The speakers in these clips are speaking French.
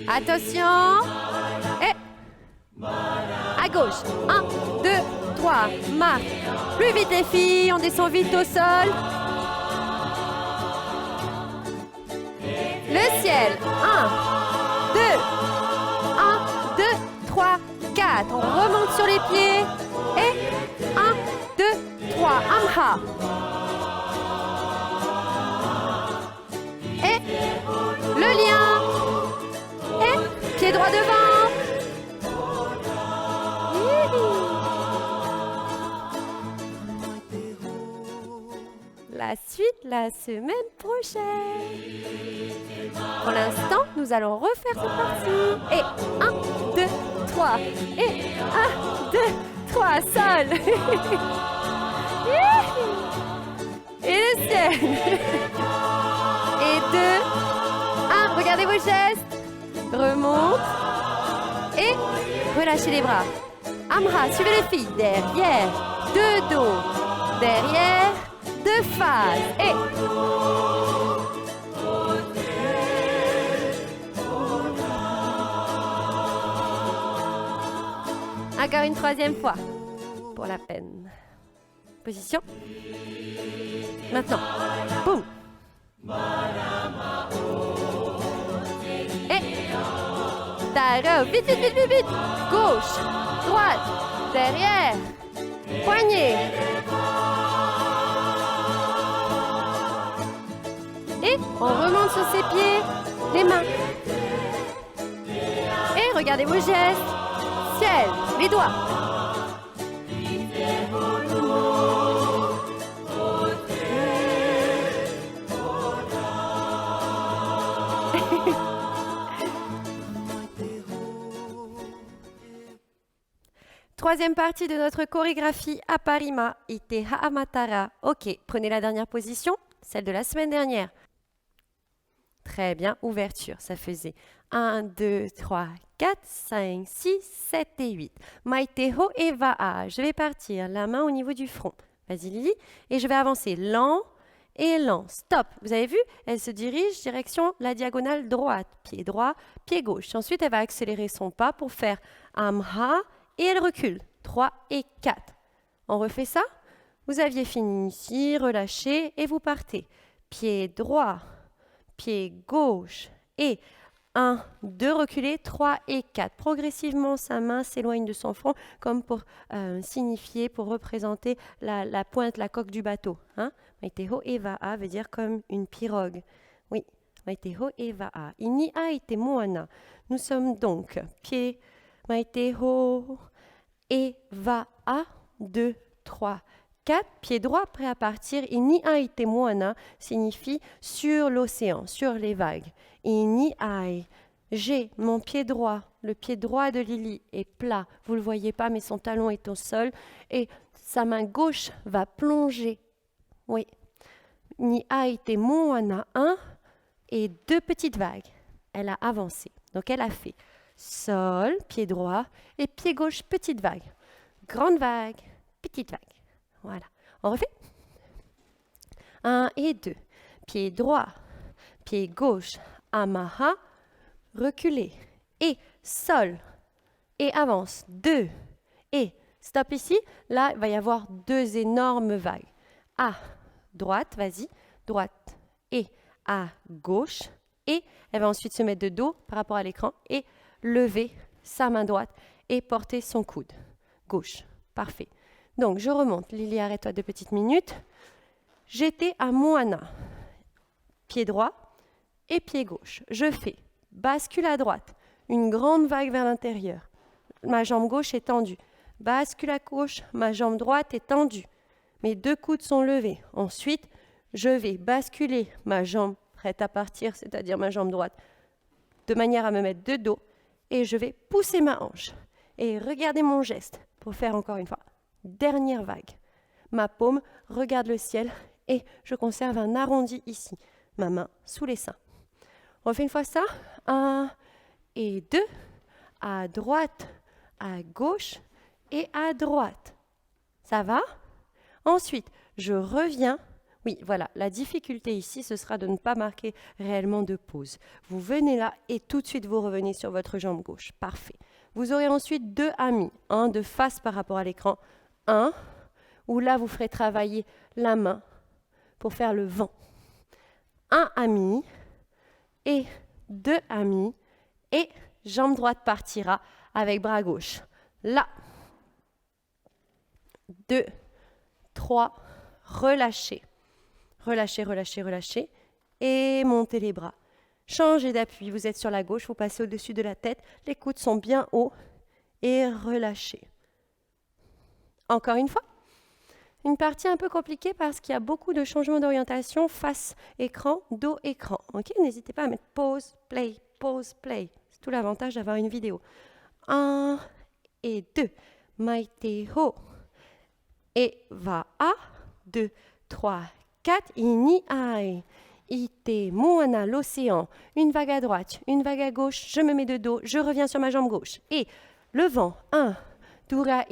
Attention. Et à gauche. 1, 2, 3. Marche. Plus vite les filles, on descend vite au sol. Le ciel. 1, 2, 1, 2, 3, 4. On remonte sur les pieds. Et 1, 2, 3. Amha. Et le lien. Et pied droit devant. La suite la semaine prochaine. Pour l'instant, nous allons refaire cette partie. Et 1, 2, 3. Et 1, 2, 3. Sol. Et le ciel. Et 2, 1. Regardez vos gestes. Remonte. Et relâchez les bras. Amra, suivez les filles. Derrière. De dos. Derrière. De face. Et encore une troisième fois. Pour la peine. Position. Maintenant. Boum. Et Taro. Vite, vite, vite, vite, vite. Gauche. Droite. Derrière. Poignet. Et on remonte sur ses pieds, les mains. Et regardez vos gestes. Ciel, les doigts. Troisième partie de notre chorégraphie Aparima, Ite Haamatara. Ok, prenez la dernière position, celle de la semaine dernière. Très bien, ouverture, ça faisait 1, 2, 3, 4, 5, 6, 7 et 8. Maiteho et Va'a, je vais partir, la main au niveau du front. Vas-y Lily, et je vais avancer lent et lent. Stop, vous avez vu, elle se dirige direction la diagonale droite, pied droit, pied gauche. Ensuite, elle va accélérer son pas pour faire Amha et elle recule, 3 et 4. On refait ça? Vous aviez fini ici, relâchez et vous partez. Pied droit. Pied gauche et 1, 2, reculer, 3 et 4. Progressivement, sa main s'éloigne de son front comme pour signifier, pour représenter la pointe, la coque du bateau. Hein? Maiteho e va'a veut dire comme une pirogue. Oui, Maiteho e va'a. Ini a ite moana. Nous sommes donc pied, Maiteho e va'a, 2, 3, 4, pied droit prêt à partir. Ini ai te moana signifie sur l'océan, sur les vagues. Ini ai, j'ai mon pied droit, le pied droit de Lily est plat. Vous ne le voyez pas, mais son talon est au sol. Et sa main gauche va plonger. Oui. Ni ai te moana, 1 et 2 petites vagues. Elle a avancé. Donc elle a fait sol, pied droit et pied gauche, petite vague. Grande vague, petite vague. Voilà. On refait. 1 et 2. Pied droit, pied gauche, amaha, reculer. Et sol. Et avance. 2. Et stop ici. Là, il va y avoir 2 énormes vagues. À droite, vas-y. Droite. Et à gauche. Et elle va ensuite se mettre de dos par rapport à l'écran et lever sa main droite et porter son coude. Gauche. Parfait. Donc, je remonte. Lily, arrête-toi 2 petites minutes. J'étais à Moana. Pied droit et pied gauche. Je fais bascule à droite. Une grande vague vers l'intérieur. Ma jambe gauche est tendue. Bascule à gauche. Ma jambe droite est tendue. Mes 2 coudes sont levés. Ensuite, je vais basculer ma jambe prête à partir, c'est-à-dire ma jambe droite, de manière à me mettre de dos. Et je vais pousser ma hanche. Et regardez mon geste pour faire encore une fois. Dernière vague. Ma paume regarde le ciel et je conserve un arrondi ici. Ma main sous les seins. On refait une fois ça. 1 et 2. À droite, à gauche et à droite. Ça va? Ensuite, je reviens. Oui, voilà, la difficulté ici, ce sera de ne pas marquer réellement de pause. Vous venez là et tout de suite vous revenez sur votre jambe gauche. Parfait. Vous aurez ensuite 2 amis, un de face par rapport à l'écran, un où là vous ferez travailler la main pour faire le vent. Un ami et 2 amis et jambe droite partira avec bras gauche. Là, 2, 3, relâchez. Relâchez, relâchez, relâchez et montez les bras. Changez d'appui, vous êtes sur la gauche, vous passez au-dessus de la tête, les coudes sont bien hauts et relâchez. Encore une fois, une partie un peu compliquée parce qu'il y a beaucoup de changements d'orientation face écran, dos écran. Ok, n'hésitez pas à mettre pause, play, pause, play. C'est tout l'avantage d'avoir une vidéo. 1 et 2, maite ho et va à 2, 3, 4, ini ai. Ite moana l'océan. Une vague à droite, une vague à gauche, je me mets de dos, je reviens sur ma jambe gauche. Et le vent, 1, turai,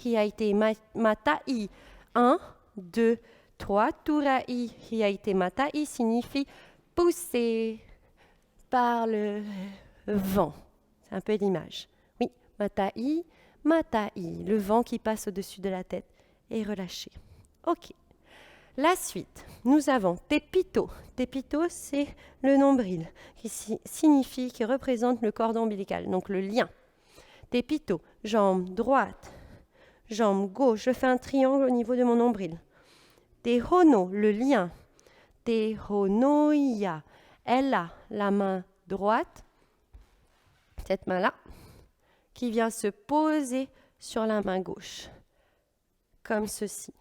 hiaite matai. 1, 2, 3, turai, hiaite matai signifie pousser par le vent. C'est un peu l'image. Oui, matai, matai, le vent qui passe au-dessus de la tête et relâché. Ok. La suite, nous avons tepito. Tepito, c'est le nombril qui signifie, qui représente le cordon ombilical, donc le lien. Tepito, jambe droite, jambe gauche. Je fais un triangle au niveau de mon nombril. Tehono, le lien. Tehonoia, elle a la main droite, cette main-là, qui vient se poser sur la main gauche, comme ceci.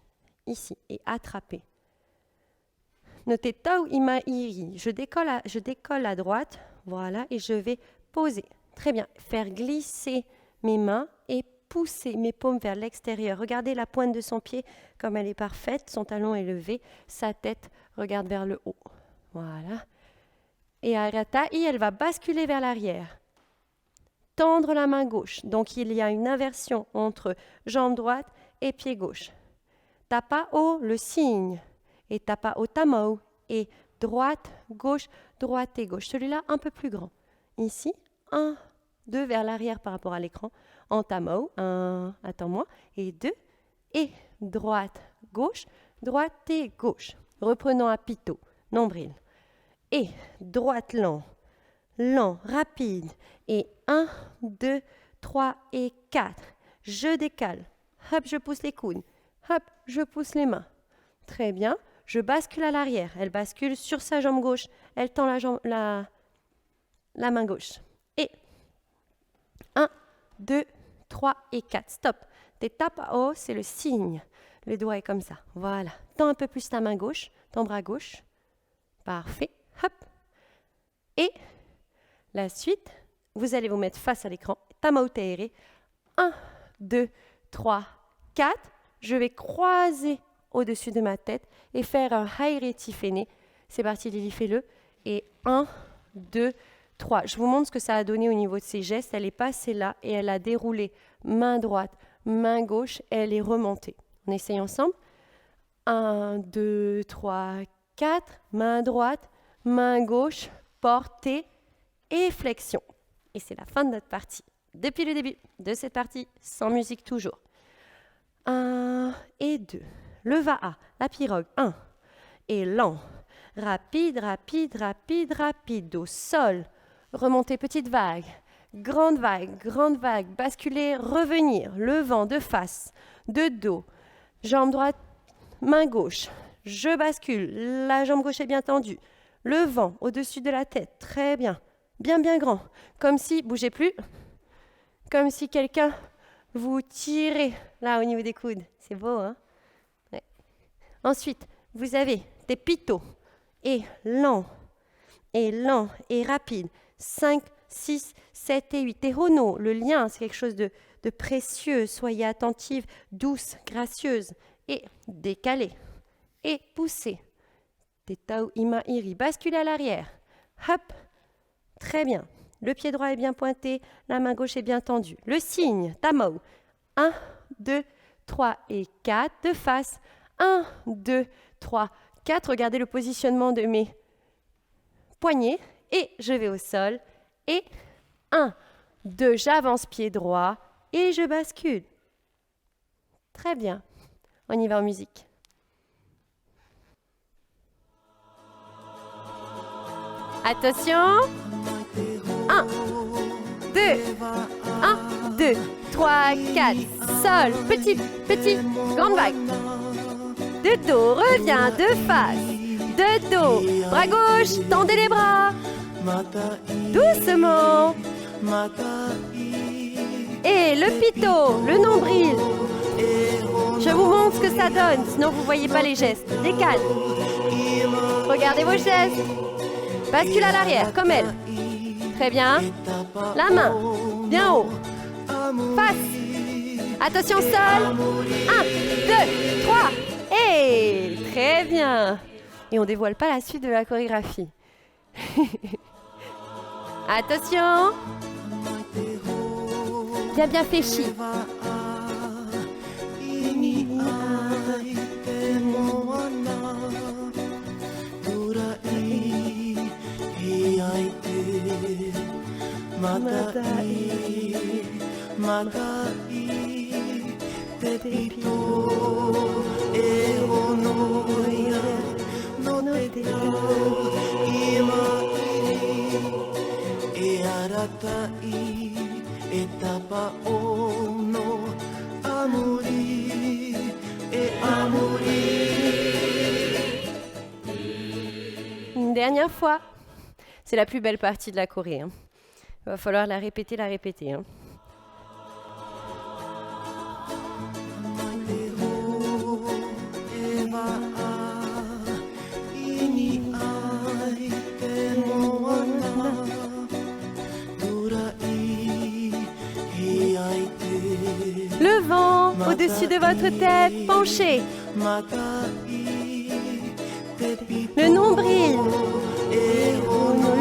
Ici, et attraper. Notez tau ima iri. Je décolle à droite, voilà, et je vais poser. Très bien. Faire glisser mes mains et pousser mes paumes vers l'extérieur. Regardez la pointe de son pied comme elle est parfaite. Son talon est levé, sa tête regarde vers le haut. Voilà. Et aratai, elle va basculer vers l'arrière. Tendre la main gauche. Donc il y a une inversion entre jambe droite et pied gauche. Tapao, le signe, et tapao tamao, et droite, gauche et gauche. Celui-là, un peu plus grand. Ici, 1, 2 vers l'arrière par rapport à l'écran. En tamao, 1, attends-moi, et 2, et droite et gauche. Reprenons à pito, nombril. Et droite lent, rapide, et 1, 2, 3 et 4. Je décale, hop, je pousse les coudes. Hop, je pousse les mains. Très bien. Je bascule à l'arrière. Elle bascule sur sa jambe gauche. Elle tend la main gauche. Et 1, 2, 3 et 4. Stop. Tes tapao, c'est le signe. Le doigt est comme ça. Voilà. Tends un peu plus ta main gauche, ton bras gauche. Parfait. Hop. Et la suite, vous allez vous mettre face à l'écran. Tamao teire. 1, 2, 3, 4. Je vais croiser au-dessus de ma tête et faire un haere tifene. C'est parti Lily, fais-le. Et 1, 2, 3. Je vous montre ce que ça a donné au niveau de ses gestes. Elle est passée là et elle a déroulé main droite, main gauche et elle est remontée. On essaye ensemble. 1, 2, 3, 4. Main droite, main gauche, portée et flexion. Et c'est la fin de notre partie. Depuis le début de cette partie, sans musique toujours. 1 et 2. Le va-à, la pirogue. 1. Et lent. Rapide, rapide, rapide, rapide. Au sol. Remonter, petite vague. Grande vague, grande vague. Basculer, revenir. Le vent de face, de dos. Jambe droite, main gauche. Je bascule. La jambe gauche est bien tendue. Le vent au-dessus de la tête. Très bien. Bien, bien grand. Comme si, bougez plus. Comme si quelqu'un vous tirez là au niveau des coudes. C'est beau, hein? Ouais. Ensuite, vous avez des pitos. Et lent et rapide. 5, 6, 7 et 8. Et hono, le lien, c'est quelque chose de précieux. Soyez attentive, douce, gracieuse. Et décalée. Et poussée. Tetao ima iri. Basculez à l'arrière. Hop. Très bien. Le pied droit est bien pointé, la main gauche est bien tendue. Le signe, tamao. 1, 2, 3 et 4. De face. 1, 2, 3, 4. Regardez le positionnement de mes poignets. Et je vais au sol. Et 1, 2, j'avance pied droit et je bascule. Très bien. On y va en musique. Attention. 1, 2, 1, 2, 3, 4. Sol, petit, grande vague. De dos, reviens, de face. De dos, bras gauche, tendez les bras. Doucement. Et le pitot, le nombril. Je vous montre ce que ça donne, sinon vous ne voyez pas les gestes. Décale. Regardez vos gestes. Bascule à l'arrière, comme elle. Très bien. La main, bien haut. Face. Attention, sol. 1, 2, 3. Et très bien. Et on ne dévoile pas la suite de la chorégraphie. Attention. Bien fléchi. Une dernière fois. C'est la plus belle partie de la choré. Hein. Il va falloir la répéter. Hein. Le vent au-dessus de votre tête, penchez. Le nombril.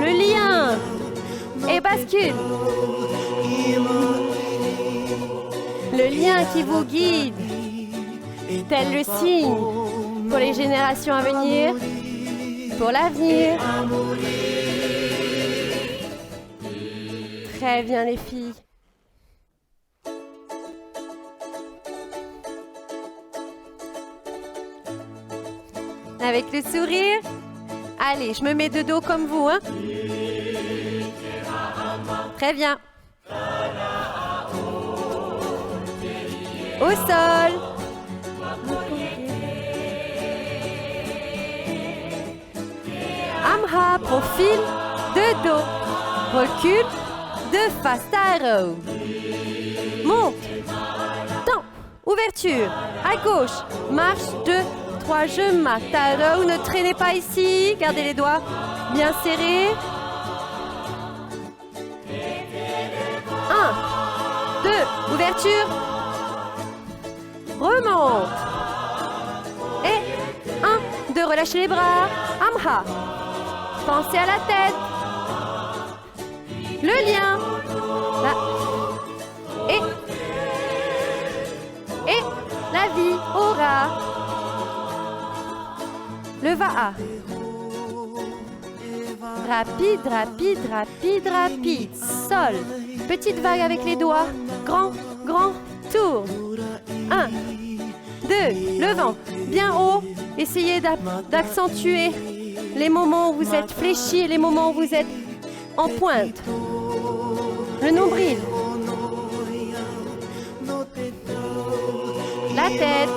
Le lien. Et bascule. Le lien qui vous guide. Tel le signe pour les générations à venir, pour l'avenir. Très bien les filles. Avec le sourire. Allez, je me mets de dos comme vous, hein. Très bien. Au sol. Amha, profil, de dos. Recule, de face, tarot. Monte. Temps. Ouverture. À gauche. Marche, 2, 3, je marque. Tarot, ne traînez pas ici. Gardez les doigts bien serrés. 1, 2, ouverture. Remonte. Et 1, 2, relâchez les bras. Amha. Pensez à la tête. Le lien. Là. Et la vie aura. Le va-à. Rapide, rapide, rapide, rapide. Sol. Petite vague avec les doigts. Grand, grand tour. 1, 2, le vent. Bien haut. Essayez d'accentuer les moments où vous êtes fléchis et les moments où vous êtes en pointe. Le nombril. La tête.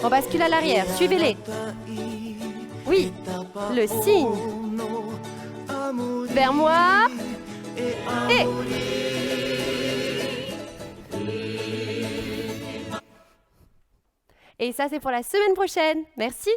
On bascule à l'arrière. Suivez-les. Oui. Le signe. Vers moi. Et. Et ça, c'est pour la semaine prochaine. Merci.